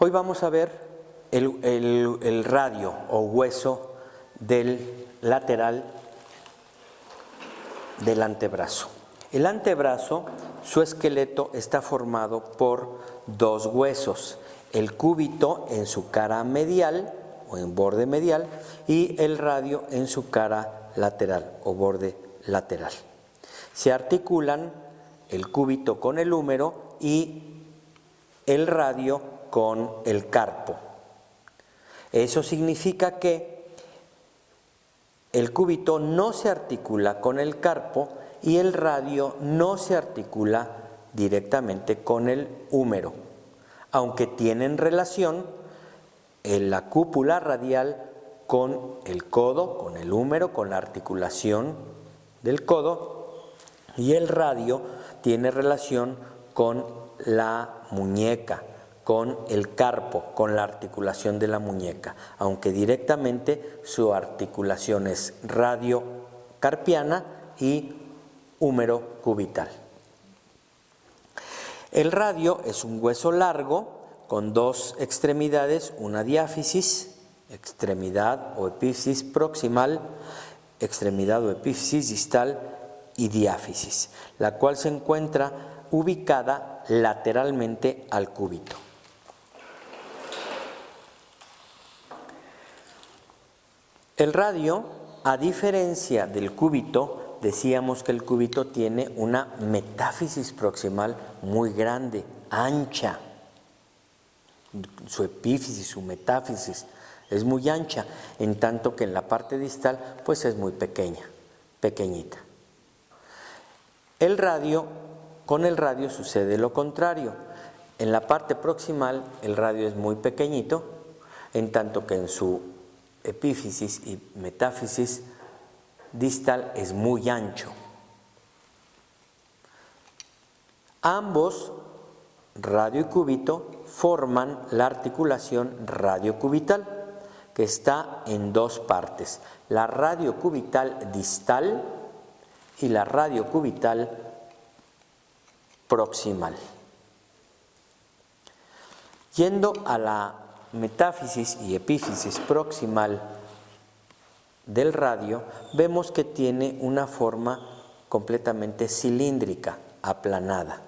Hoy vamos a ver el radio o hueso del lateral del antebrazo. El antebrazo, su esqueleto está formado por dos huesos, el cúbito en su cara medial o en borde medial y el radio en su cara lateral o borde lateral. Se articulan el cúbito con el húmero y el radio con el carpo. Eso significa que el cúbito no se articula con el carpo y el radio no se articula directamente con el húmero, aunque tienen relación en la cúpula radial con el codo, con el húmero, con la articulación del codo, y el radio tiene relación con la muñeca, con el carpo, con la articulación de la muñeca, aunque directamente su articulación es radiocarpiana y húmero cubital. El radio es un hueso largo con dos extremidades, una diáfisis, extremidad o epífisis proximal, extremidad o epífisis distal y diáfisis, la cual se encuentra ubicada lateralmente al cúbito. El radio, a diferencia del cúbito, decíamos que el cúbito tiene una metáfisis proximal muy grande, ancha. Su epífisis, su metáfisis es muy ancha, en tanto que en la parte distal pues es muy pequeña, pequeñita. Con el radio sucede lo contrario. En la parte proximal el radio es muy pequeñito, en tanto que en su epífisis y metáfisis distal es muy ancho. Ambos, radio y cúbito, forman la articulación radiocubital, que está en dos partes, la radiocubital distal y la radiocubital proximal. Yendo a la metáfisis y epífisis proximal del radio, vemos que tiene una forma completamente cilíndrica, aplanada.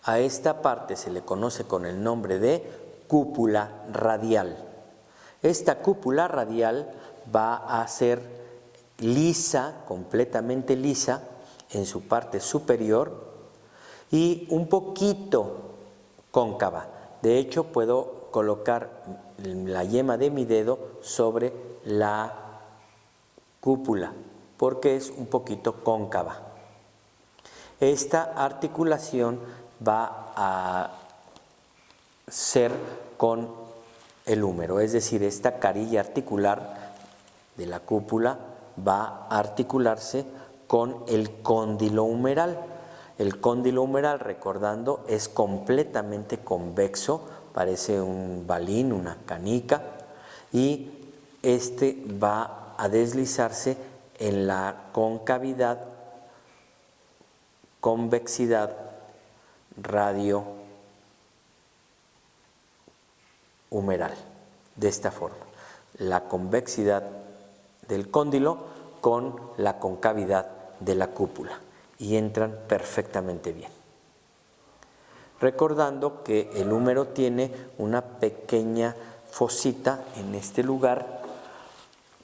A esta parte se le conoce con el nombre de cúpula radial. Esta cúpula radial va a ser lisa, completamente lisa, en su parte superior y un poquito cóncava. De hecho, puedo colocar la yema de mi dedo sobre la cúpula porque es un poquito cóncava. Esta articulación va a ser con el húmero, es decir, esta carilla articular de la cúpula va a articularse con el cóndilo humeral. El cóndilo humeral, recordando, es completamente convexo, parece un balín, una canica, y este va a deslizarse en la convexidad radiohumeral, de esta forma, la convexidad del cóndilo con la concavidad de la cúpula, y entran perfectamente bien. Recordando que el húmero tiene una pequeña fosita en este lugar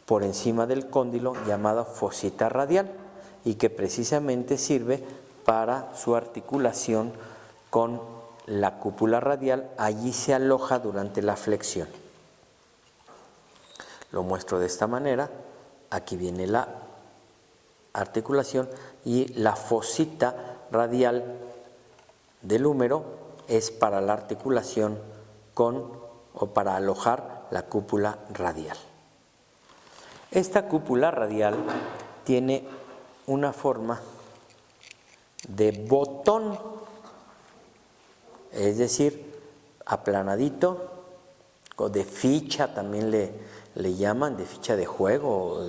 por encima del cóndilo llamada fosita radial y que precisamente sirve para su articulación con la cúpula radial. Allí se aloja durante la flexión. Lo muestro de esta manera. Aquí viene la articulación y la fosita radial del húmero es para la articulación o para alojar la cúpula radial. Esta cúpula radial tiene una forma de botón, es decir, aplanadito, o de ficha también le llaman, de ficha de juego, o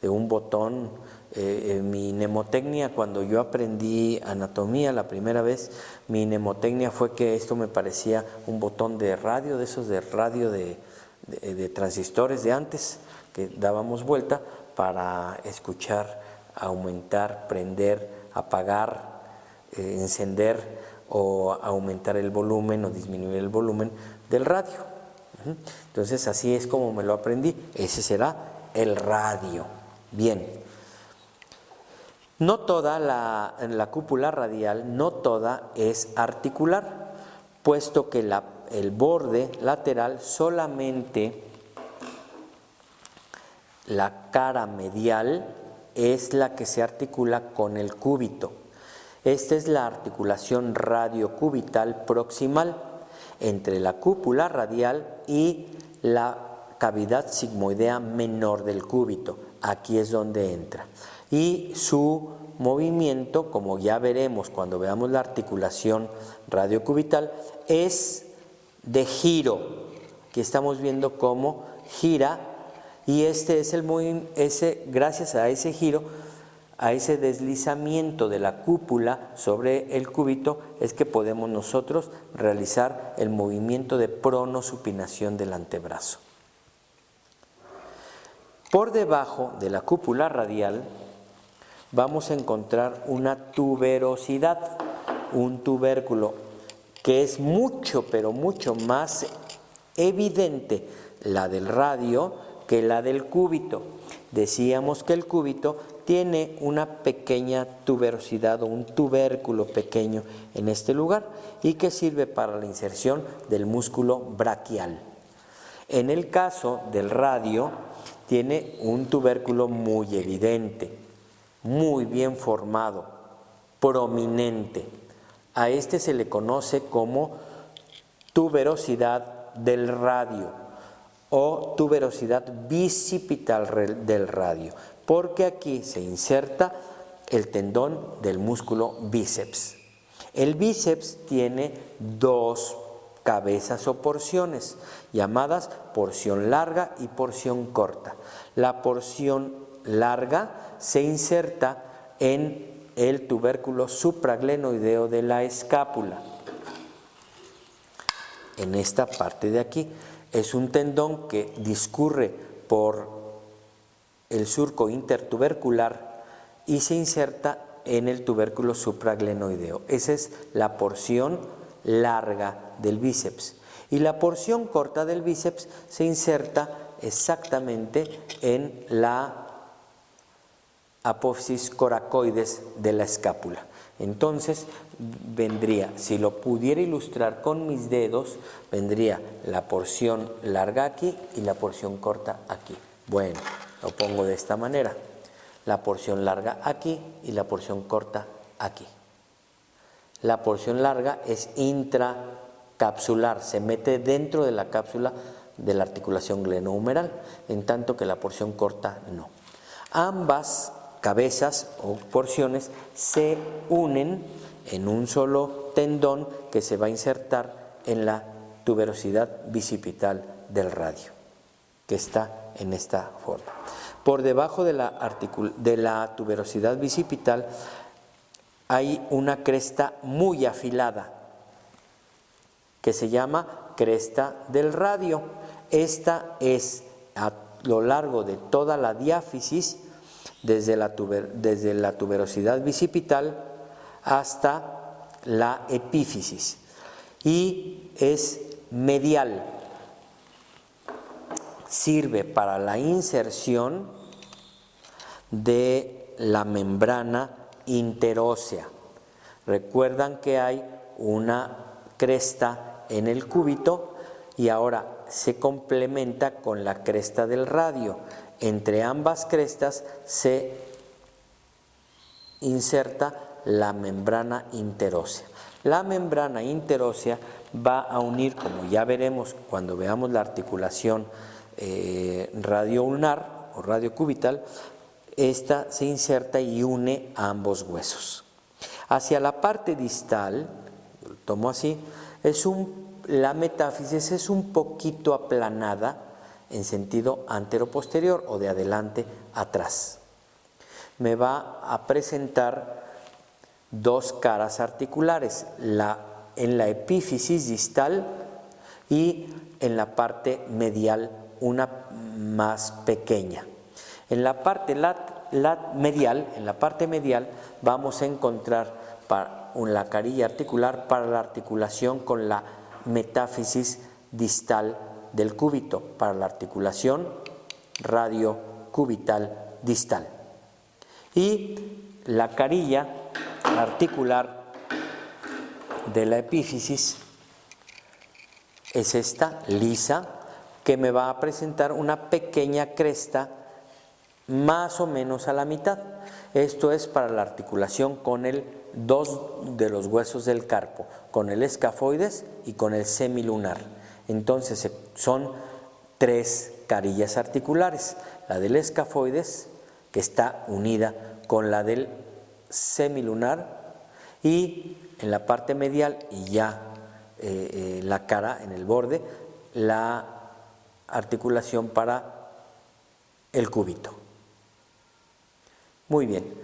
de un botón Mi mnemotecnia, cuando yo aprendí anatomía la primera vez, mi mnemotecnia fue que esto me parecía un botón de radio, de esos de radio de transistores de antes, que dábamos vuelta para escuchar, aumentar, prender, apagar, encender o aumentar el volumen o disminuir el volumen del radio. Entonces así es como me lo aprendí. Ese será el radio. Bien. No toda la cúpula radial, no toda es articular, puesto que el borde lateral solamente la cara medial es la que se articula con el cúbito. Esta es la articulación radiocubital proximal entre la cúpula radial y la cavidad sigmoidea menor del cúbito. Aquí es donde entra. Y su movimiento, como ya veremos cuando veamos la articulación radiocubital, es de giro. Aquí estamos viendo cómo gira, y este es el movimiento, gracias a ese giro, a ese deslizamiento de la cúpula sobre el cúbito, es que podemos nosotros realizar el movimiento de pronosupinación del antebrazo. Por debajo de la cúpula radial vamos a encontrar una tuberosidad, un tubérculo que es mucho, pero mucho más evidente la del radio que la del cúbito. Decíamos que el cúbito tiene una pequeña tuberosidad o un tubérculo pequeño en este lugar y que sirve para la inserción del músculo braquial. En el caso del radio, tiene un tubérculo muy evidente, muy bien formado, prominente. A este se le conoce como tuberosidad del radio o tuberosidad bicipital del radio, porque aquí se inserta el tendón del músculo bíceps. El bíceps tiene dos cabezas o porciones, llamadas porción larga y porción corta. La porción larga se inserta en el tubérculo supraglenoideo de la escápula. En esta parte de aquí es un tendón que discurre por el surco intertubercular y se inserta en el tubérculo supraglenoideo. Esa es la porción larga del bíceps. Y la porción corta del bíceps se inserta exactamente en la apófisis coracoides de la escápula. Entonces vendría, si lo pudiera ilustrar con mis dedos, vendría la porción larga aquí y la porción corta aquí. Bueno, lo pongo de esta manera. La porción larga aquí y la porción corta aquí. La porción larga es intracapsular, se mete dentro de la cápsula de la articulación glenohumeral, en tanto que la porción corta no. Ambas cabezas o porciones se unen en un solo tendón que se va a insertar en la tuberosidad bicipital del radio, que está en esta forma. Por debajo de la tuberosidad bicipital hay una cresta muy afilada que se llama cresta del radio. Esta es a lo largo de toda la diáfisis, desde la tuberosidad bicipital hasta la epífisis, y es medial. Sirve para la inserción de la membrana interósea. Recuerdan que hay una cresta en el cúbito y ahora se complementa con la cresta del radio. Entre ambas crestas se inserta la membrana interósea. La membrana interósea va a unir, como ya veremos cuando veamos la articulación radioulnar o radiocubital, esta se inserta y une a ambos huesos. Hacia la parte distal, lo tomo así, la metáfisis es un poquito aplanada en sentido antero-posterior o de adelante atrás. me va a presentar dos caras articulares, en la epífisis distal y en la parte medial una más pequeña. En la parte medial vamos a encontrar la carilla articular para la articulación con la metáfisis distal del cúbito, para la articulación radiocubital distal. Y la carilla articular de la epífisis es esta, lisa, que me va a presentar una pequeña cresta más o menos a la mitad. Esto es para la articulación con dos de los huesos del carpo, con el escafoides y con el semilunar. Entonces son tres carillas articulares, la del escafoides, que está unida con la del semilunar, y en la parte medial y ya la cara en el borde, la articulación para el cúbito. Muy bien,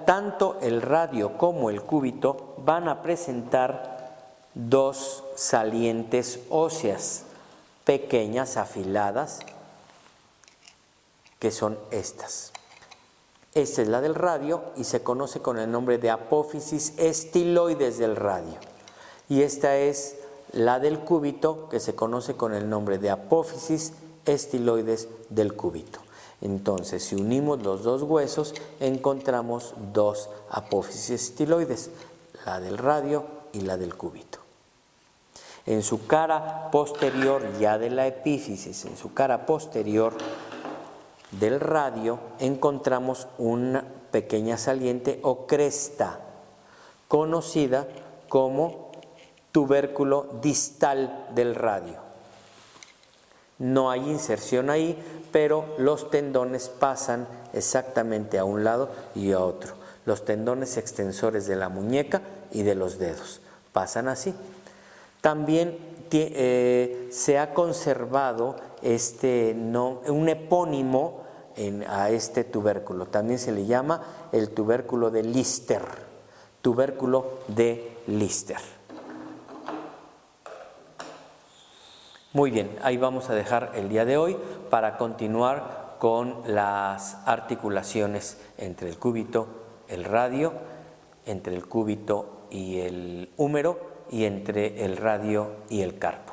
tanto el radio como el cúbito van a presentar dos salientes óseas pequeñas, afiladas, que son estas. Esta es la del radio y se conoce con el nombre de apófisis estiloides del radio. Y esta es la del cúbito, que se conoce con el nombre de apófisis estiloides del cúbito. Entonces, si unimos los dos huesos, encontramos dos apófisis estiloides, la del radio y la del cúbito. En su cara posterior, ya de la epífisis, en su cara posterior del radio, encontramos una pequeña saliente o cresta, conocida como tubérculo distal del radio. No hay inserción ahí, pero los tendones pasan exactamente a un lado y a otro. Los tendones extensores de la muñeca y de los dedos pasan así. También se ha conservado un epónimo a este tubérculo. También se le llama el tubérculo de Lister. Tubérculo de Lister. Muy bien, ahí vamos a dejar el día de hoy para continuar con las articulaciones entre el cúbito, el radio, entre el cúbito y el húmero, y entre el radio y el carpo.